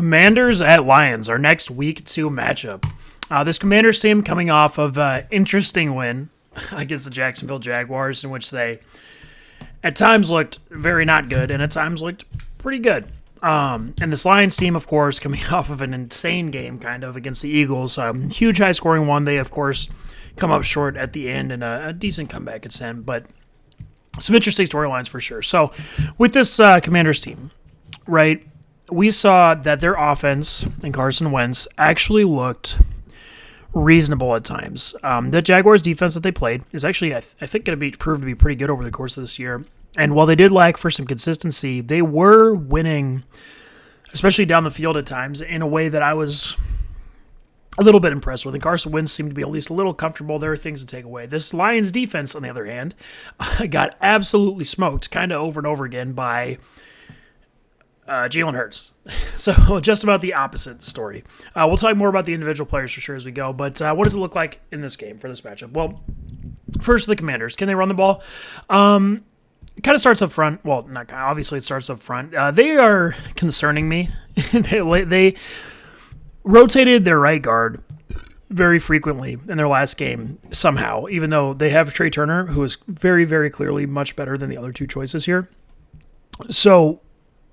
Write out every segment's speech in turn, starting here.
Commanders at Lions, our next week 2 matchup. This Commanders team coming off of an interesting win against the Jacksonville Jaguars, in which they at times looked very not good and at times looked pretty good. And this Lions team, of course, coming off of an insane game kind of against the Eagles. Huge high-scoring one. They, of course, come up short at the end and a decent comeback at end, but some interesting storylines for sure. So with this Commanders team, right, we saw that their offense and Carson Wentz actually looked reasonable at times. The Jaguars defense that they played is actually, I think, going to be proved to be pretty good over the course of this year. And while they did lack for some consistency, they were winning, especially down the field at times, in a way that I was a little bit impressed with. And Carson Wentz seemed to be at least a little comfortable. There are things to take away. This Lions defense, on the other hand, got absolutely smoked kind of over and over again by Jalen Hurts. So just about the opposite story. We'll talk more about the individual players for sure as we go, but what does it look like in this game for this matchup? Well, first, the Commanders. Can they run the ball? It kind of starts up front. Well, not kind of. Obviously, it starts up front. They are concerning me. They rotated their right guard very frequently in their last game somehow, even though they have Trey Turner, who is very, very clearly much better than the other two choices here. So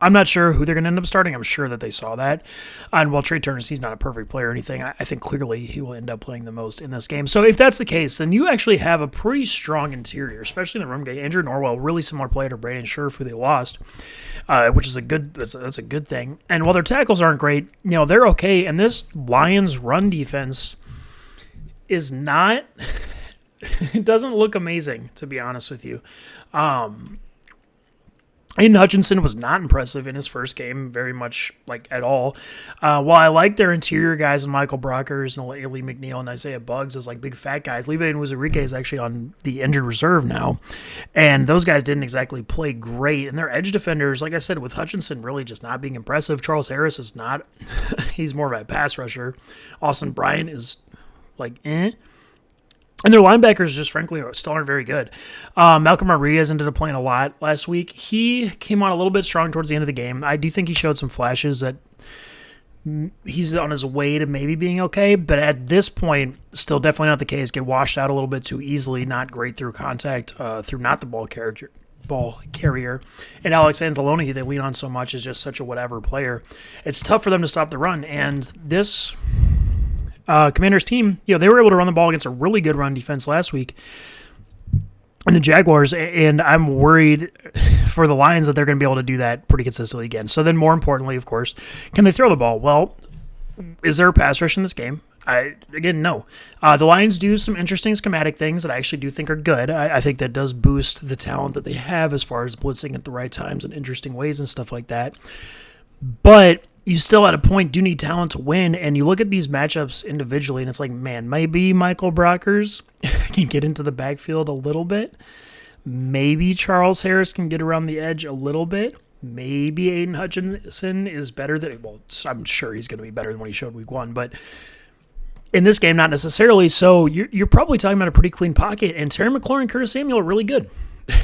I'm not sure who they're going to end up starting. I'm sure that they saw that. And while Trey Turner, he's not a perfect player or anything, I think clearly he will end up playing the most in this game. So if that's the case, then you actually have a pretty strong interior, especially in the run game. Andrew Norwell, really similar player to Brandon Scherf, who they lost, which is that's a good thing. And while their tackles aren't great, they're okay. And this Lions run defense is not, it doesn't look amazing, to be honest with you. Aiden Hutchinson was not impressive in his first game, very much at all. While I like their interior guys and Michael Brockers and Lee McNeil and Isaiah Buggs as big fat guys, Levi Onwuzurike is actually on the injured reserve now, and those guys didn't exactly play great. And their edge defenders, like I said, with Hutchinson really just not being impressive. Charles Harris is not. He's more of a pass rusher. Austin Bryant is And their linebackers just, frankly, still aren't very good. Malcolm Marias ended up playing a lot last week. He came on a little bit strong towards the end of the game. I do think he showed some flashes that he's on his way to maybe being okay, but at this point, still definitely not the case. Get washed out a little bit too easily, not great through contact, through not the ball carrier. And Alex Anzalone, who they lean on so much, is just such a whatever player. It's tough for them to stop the run, and this Commanders team, they were able to run the ball against a really good run defense last week in the Jaguars, and I'm worried for the Lions that they're going to be able to do that pretty consistently again. So then more importantly, of course, can they throw the ball? Well, is there a pass rush in this game? No. The Lions do some interesting schematic things that I actually do think are good. I think that does boost the talent that they have as far as blitzing at the right times and interesting ways and stuff like that. But you still, at a point, do need talent to win, and you look at these matchups individually, and it's maybe Michael Brockers can get into the backfield a little bit. Maybe Charles Harris can get around the edge a little bit. Maybe Aiden Hutchinson is better than, I'm sure he's going to be better than what he showed week 1, but in this game, not necessarily. So you're probably talking about a pretty clean pocket, and Terry McLaurin and Curtis Samuel are really good.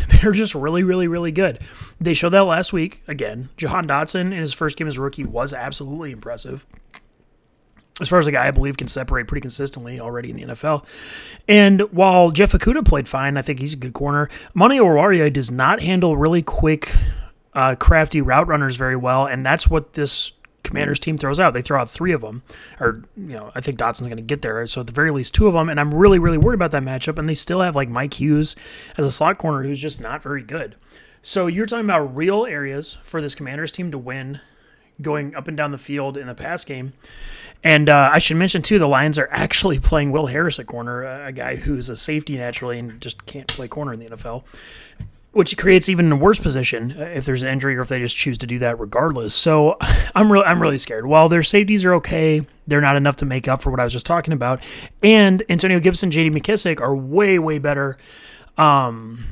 They're just really, really, really good. They showed that last week. Again, Jahan Dotson in his first game as a rookie was absolutely impressive. As far as a guy I believe can separate pretty consistently already in the NFL. And while Jeff Okudah played fine, I think he's a good corner, Monty Oruwariye does not handle really quick, crafty route runners very well, and that's what this Commanders team throws out. They throw out 3 of them, or I think Dotson's going to get there, so at the very least 2 of them, and I'm really, really worried about that matchup, and they still have Mike Hughes as a slot corner who's just not very good. So you're talking about real areas for this Commanders team to win going up and down the field in the pass game, and I should mention too, the Lions are actually playing Will Harris at corner, a guy who's a safety naturally and just can't play corner in the NFL, which creates even a worse position if there's an injury or if they just choose to do that regardless. So I'm really scared. While their safeties are okay, they're not enough to make up for what I was just talking about. And Antonio Gibson, J.D. McKissick are way, way better in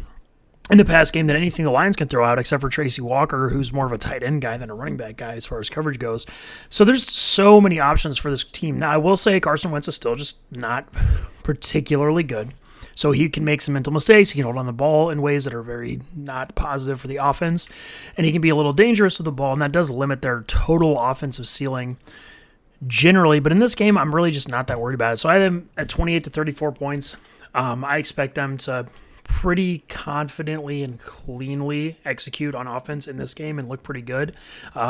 the pass game than anything the Lions can throw out, except for Tracy Walker, who's more of a tight end guy than a running back guy as far as coverage goes. So there's so many options for this team. Now, I will say Carson Wentz is still just not particularly good. So he can make some mental mistakes. He can hold on the ball in ways that are very not positive for the offense. And he can be a little dangerous with the ball, and that does limit their total offensive ceiling generally. But in this game, I'm really just not that worried about it. So I have them at 28 to 34 points. I expect them to pretty confidently and cleanly execute on offense in this game and look pretty good.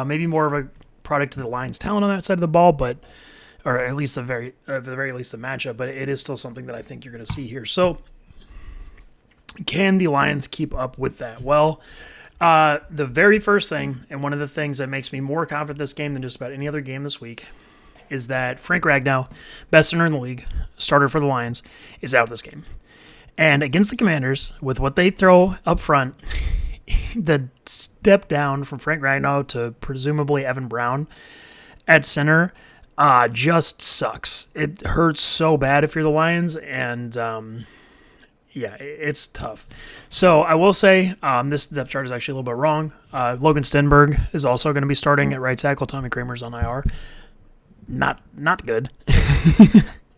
Maybe more of a product of the Lions' talent on that side of the ball, or at least at the very least the matchup, but it is still something that I think you're going to see here. So can the Lions keep up with that? Well, the very first thing, and one of the things that makes me more confident this game than just about any other game this week, is that Frank Ragnow, best center in the league, starter for the Lions, is out this game. And against the Commanders, with what they throw up front, the step down from Frank Ragnow to presumably Evan Brown at center just sucks. It hurts so bad if you're the Lions, and it's tough. So I will say this depth chart is actually a little bit wrong. Logan Stenberg is also going to be starting at right tackle. Tommy Kramer's on IR. Not good.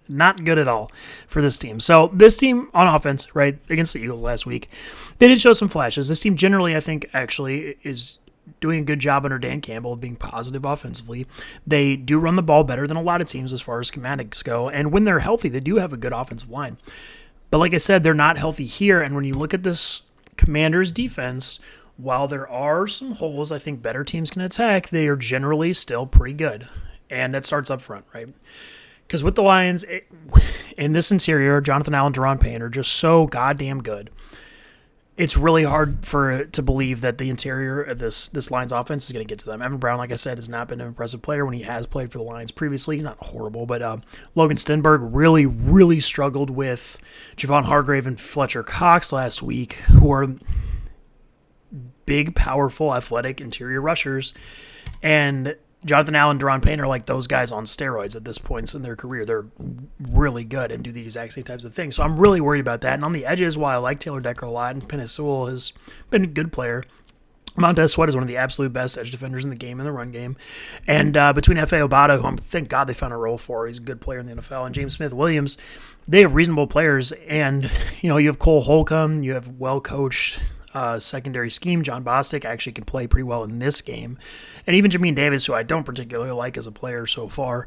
Not good at all for this team. So this team on offense, right, against the Eagles last week, they did show some flashes. This team generally, I think, actually is doing a good job under Dan Campbell of being positive offensively. They do run the ball better than a lot of teams as far as schematics go. And when they're healthy, they do have a good offensive line. But like I said, they're not healthy here. And when you look at this Commanders defense, while there are some holes I think better teams can attack, they are generally still pretty good. And that starts up front, right? Because with the Lions, in this interior, Jonathan Allen, Deron Payne are just so goddamn good. It's really hard to believe that the interior of this Lions offense is going to get to them. Evan Brown, like I said, has not been an impressive player when he has played for the Lions previously. He's not horrible, but Logan Stenberg really, really struggled with Javon Hargrave and Fletcher Cox last week, who are big, powerful, athletic interior rushers. And Jonathan Allen, Deron Payne are like those guys on steroids at this point in their career. They're really good and do the exact same types of things. So I'm really worried about that. And on the edges, while I like Taylor Decker a lot, and Penei Sewell has been a good player, Montez Sweat is one of the absolute best edge defenders in the game, in the run game. And between F.A. Obata, who thank God they found a role for, he's a good player in the NFL, and James Smith-Williams, they have reasonable players. And, you have Cole Holcomb, you have well-coached secondary scheme. John Bostic actually can play pretty well in this game. And even Jamin Davis, who I don't particularly like as a player so far,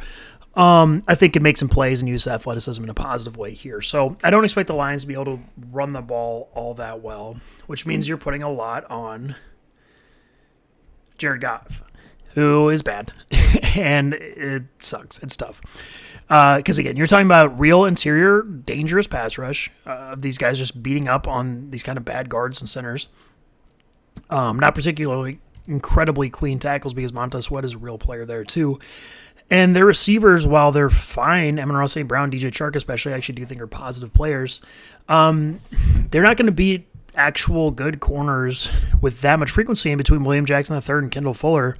I think can make some plays and use athleticism in a positive way here. So I don't expect the Lions to be able to run the ball all that well, which means you're putting a lot on Jared Goff, who is bad. And it sucks. It's tough. Because, again, you're talking about real interior, dangerous pass rush of these guys just beating up on these kind of bad guards and centers. Not particularly incredibly clean tackles because Montez Sweat is a real player there, too. And their receivers, while they're fine, Amon-Ra St. Brown, DJ Chark especially, I actually do think are positive players. They're not going to beat actual good corners with that much frequency in between William Jackson III and Kendall Fuller.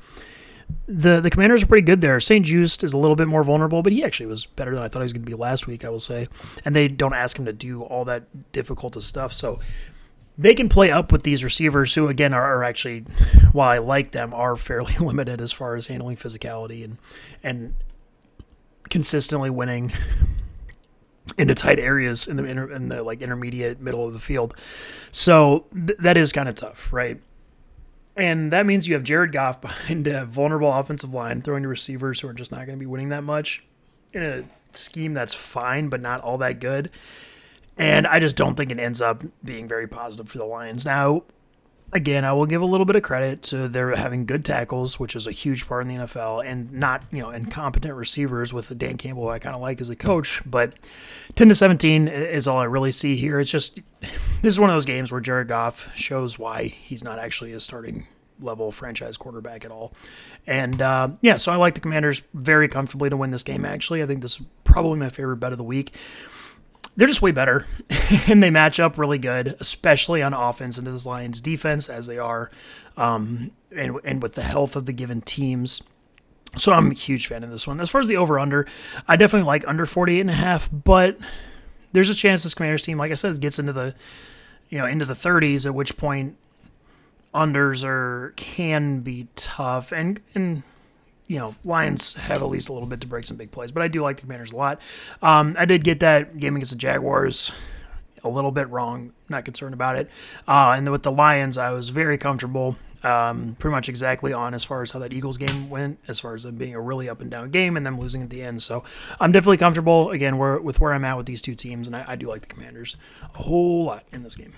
The Commanders are pretty good there. St. Juste is a little bit more vulnerable, but he actually was better than I thought he was going to be last week, I will say. And they don't ask him to do all that difficult stuff. So they can play up with these receivers who, again, are actually, while I like them, are fairly limited as far as handling physicality and consistently winning into tight areas in the intermediate middle of the field. So that is kind of tough, right? And that means you have Jared Goff behind a vulnerable offensive line, throwing to receivers who are just not going to be winning that much in a scheme that's fine but not all that good. And I just don't think it ends up being very positive for the Lions. Now, again, I will give a little bit of credit to their having good tackles, which is a huge part in the NFL, and not, incompetent receivers with Dan Campbell, who I kind of like as a coach. But 10-17 is all I really see here. It's just, this is one of those games where Jared Goff shows why he's not actually a starting level franchise quarterback at all. And so I like the Commanders very comfortably to win this game, actually. I think this is probably my favorite bet of the week. They're just way better, and they match up really good, especially on offense into this Lions defense, as they are, and with the health of the given teams. So I'm a huge fan of this one. As far as the over-under, I definitely like under 48.5, but there's a chance this Commanders team, like I said, gets into the 30s, at which point unders can be tough, and Lions have at least a little bit to break some big plays, but I do like the Commanders a lot. I did get that game against the Jaguars a little bit wrong. Not concerned about it. And then with the Lions, I was very comfortable. Pretty much exactly on as far as how that Eagles game went, as far as them being a really up and down game and them losing at the end. So I'm definitely comfortable, again, with where I'm at with these two teams, and I do like the Commanders a whole lot in this game.